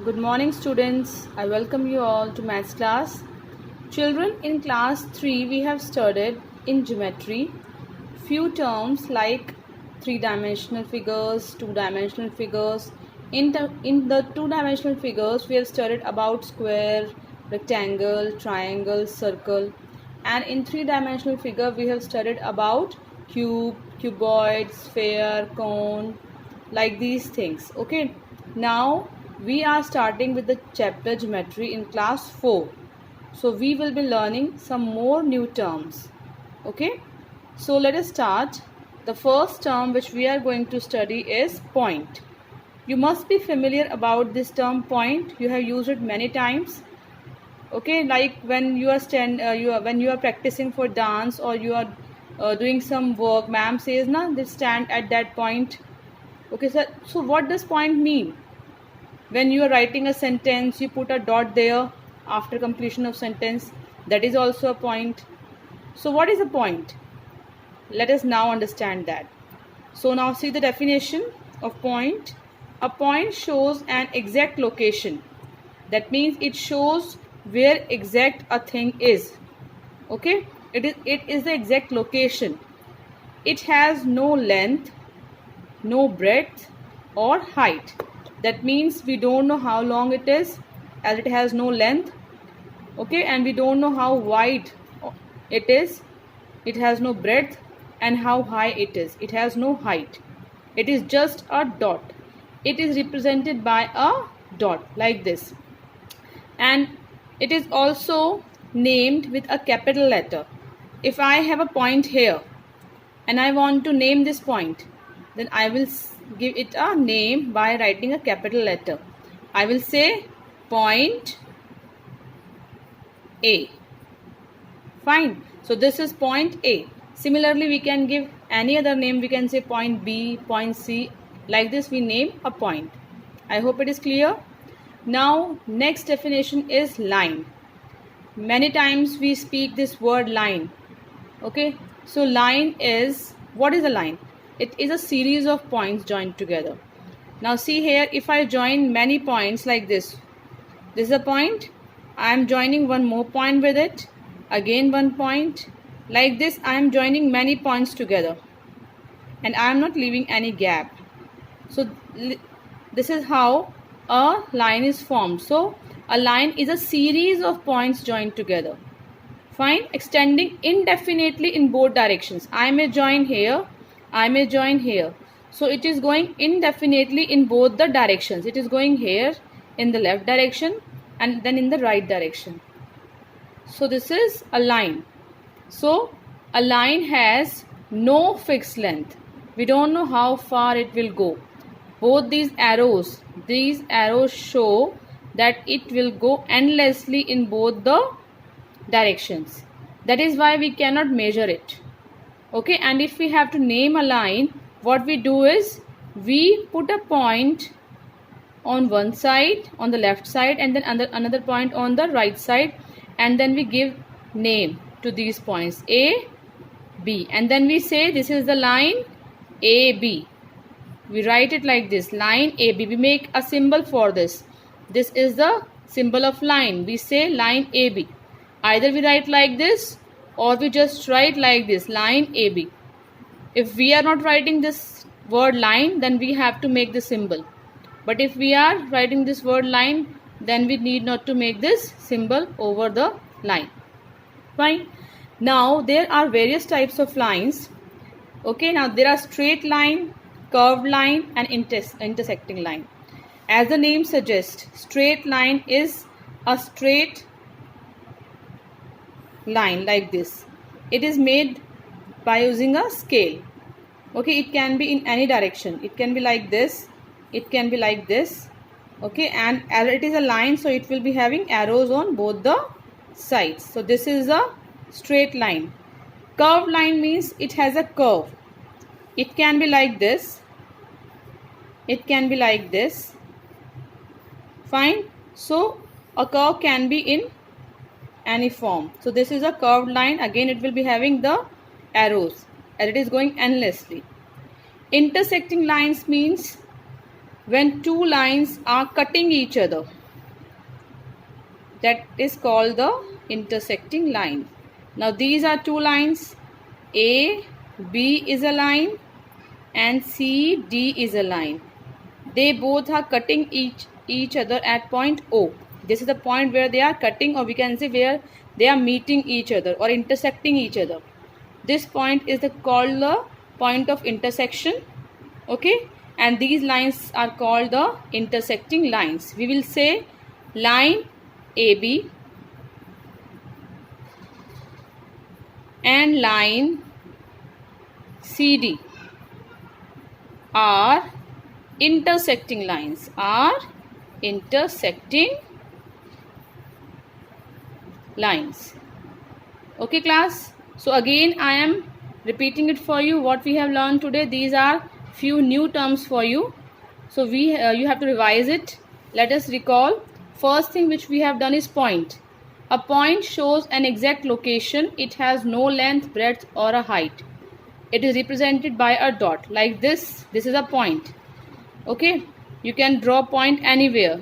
Good morning, students. I welcome you all to maths class. Children, in class 3 we have studied in geometry few terms like three-dimensional figures, two-dimensional figures. In the two-dimensional figures we have studied about square, rectangle, triangle, circle, and in three-dimensional figure we have studied about cube, cuboid, sphere, cone, like these things. Okay, now we are starting with the chapter geometry in class 4. So we will be learning some more new terms. Okay, so let us start. The first term which we are going to study is point. You must be familiar about this term point. You have used it many times. Okay, like when you are when you are practicing for dance, or you are doing some work, ma'am says na, they stand at that point. Okay, so what does point mean? When you are writing a sentence, you put a dot there after completion of sentence. That is also a point. So what is a point? Let us now understand that. So now see the definition of point. A point shows an exact location. That means it shows where exact a thing is. Okay, it is the exact location. It has no length, no breadth or height. That means we don't know how long it is, as it has no length. Okay, and we don't know how wide it is. It has no breadth, and how high it is. It has no height. It is just a dot. It is represented by a dot like this, and it is also named with a capital letter. If I have a point here and I want to name this point, then I will give it a name by writing a capital letter. I will say point A. Fine. So this is point A. Similarly, we can give any other name. We can say point B, point C. Like this we name a point. I hope it is clear. Now next definition is line. Many times we speak this word line. Okay. So line is, what is a line? It is a series of points joined together. Now see here, if I join many points like this is a point. I am joining one more point with it. Again one point. Like this I am joining many points together, and I am not leaving any gap. So this is how a line is formed. So a line is a series of points joined together. Fine. Extending indefinitely in both directions. I may join here, I may join here. So it is going indefinitely in both the directions. It is going here in the left direction and then in the right direction. So this is a line. So a line has no fixed length. We don't know how far it will go. Both these arrows show that it will go endlessly in both the directions. That is why we cannot measure it. Okay, and if we have to name a line, what we do is we put a point on one side, on the left side, and then another point on the right side, and then we give name to these points A, B, and then we say this is the line AB. We write it like this, line AB. We make a symbol for this. This is the symbol of line. We say line AB. Either we write like this, or we just write like this, line AB. If we are not writing this word line, then we have to make the symbol. But if we are writing this word line, then we need not to make this symbol over the line. Fine. Now there are various types of lines. Okay, now there are straight line, curved line, and intersecting line. As the name suggests, straight line is a straight line like this. It is made by using a scale. Okay, it can be in any direction. It can be like this, it can be like this. Okay, and as it is a line, so it will be having arrows on both the sides. So this is a straight line. Curved line means it has a curve. It can be like this, it can be like this. Fine. So a curve can be in any form. So this is a curved line. Again it will be having the arrows, and it is going endlessly. Intersecting lines means when two lines are cutting each other. that is called the intersecting line. Now these are two lines. A, B is a line and C, D is a line. They both are cutting each other at point O. This is the point where they are cutting, or we can say where they are meeting each other or intersecting each other. This point is called the point of intersection. Okay, and these lines are called the intersecting lines. We will say line AB and line CD are intersecting lines, Okay class, so again I am repeating it for you what we have learned today. These are few new terms for you, so you have to revise it. Let us recall. First thing which we have done is point. A point shows an exact location. It has no length, breadth or a height. It is represented by a dot like this. This is a point. Okay, you can draw point anywhere.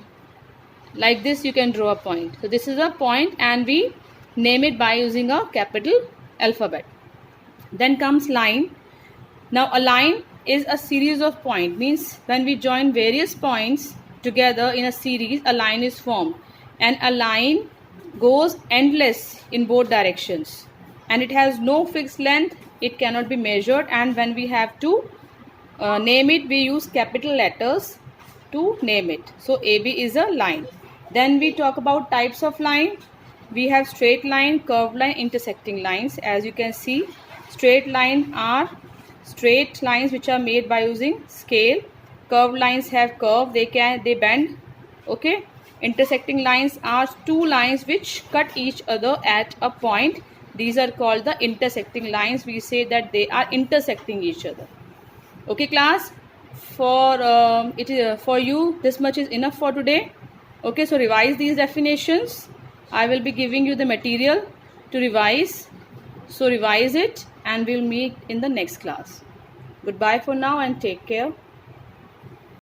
Like this you can draw a point. So this is a point and we name it by using a capital alphabet. Then comes line. Now a line is a series of points. Means when we join various points together in a series, a line is formed. And a line goes endless in both directions. And it has no fixed length. It cannot be measured. And when we have to name it, we use capital letters to name it. So AB is a line. Then we talk about types of line. We have straight line, curved line, intersecting lines. As you can see, straight line are straight lines which are made by using scale. Curved lines have curve, they bend. Okay, intersecting lines are two lines which cut each other at a point. These are called the intersecting lines. We say that they are intersecting each other. Okay class, for you this much is enough for today. Okay, so revise these definitions. I will be giving you the material to revise. So revise it and we'll meet in the next class. Goodbye for now and take care.